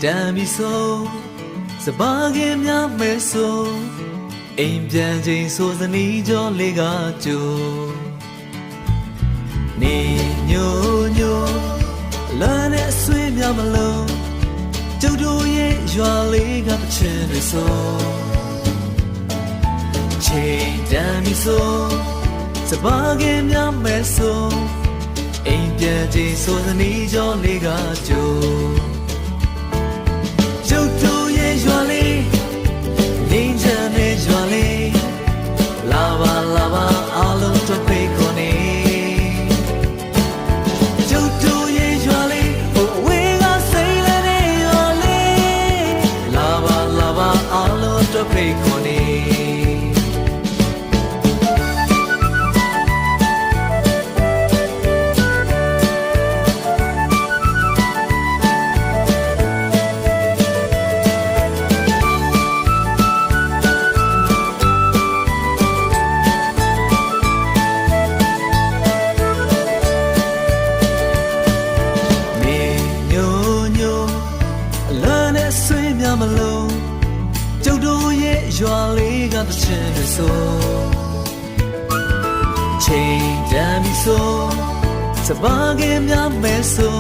တမ်းပြီဆိုစပါးကင်းများမဲဆိုအိမ်ပြန်ချိန်ဆိုစနီးကြောလေးကကြိုနေညိုညိုလာနဲ့ဆွေးများမလို့ကျုပ်တို့ရဲ့ရွာလေးကချင်ပြီဆိုချိန်တမ်းပြီဆိုစပါးကင်းများမဲဆိုအိမ်ပြန်ချိန်ဆိုစနီးကြောလေးကကြိုကျုပ်တို့ရဲ့ရွာလေးငိမ့်ချမ်းတဲ့ရွာလေးလာပါလာပါအားလုံးတို့ဖိတ်ခေါ်နေကျုပ်တို့ရဲ့ရွာလေးဟိုဝေးကစိတ်လည်းတဲ့ရွာလေးလာပါလာပါအားလုံးတို့ဖိတ်ခေါ်နေမလို့ကျုပ်တို့ရဲ့ရွာလေးကတချင်တွေဆိုချိန်တမ်းပြီဆိုစပါးကင်းများမဲဆို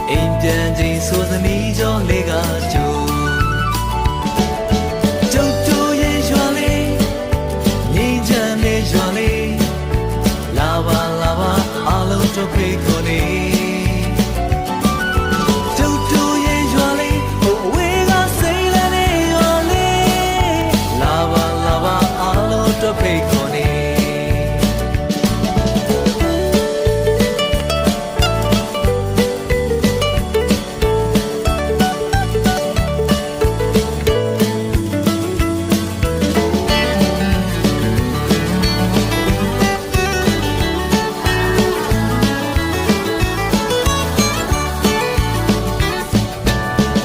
အိမ်ပြန်ချိန်ဆိုသနီးကြောလေးကကြိုကျုပ်တို့ရဲ့ရွာလေးငိမ့်ချမ်းတဲ့ရွာလေးလာပါလာပါအားလုံးတို့ဖိတ်ခေါ်နေဖိတ်ခေါ်နေ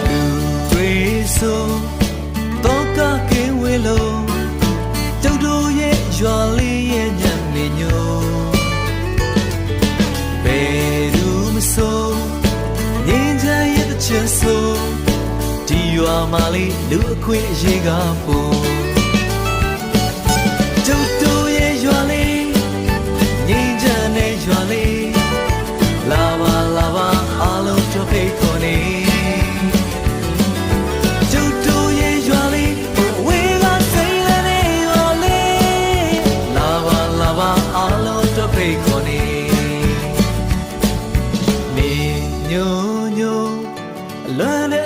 လူတွေဆိုတော့ကကင်းဝေးလို့ရွာလေးရဲ့ညနေညိုဘယ်သူမဆိုငင်းချရဲ့တချင်ဆိုဒီရွာမလေးလူအခွင့်အရေးကပို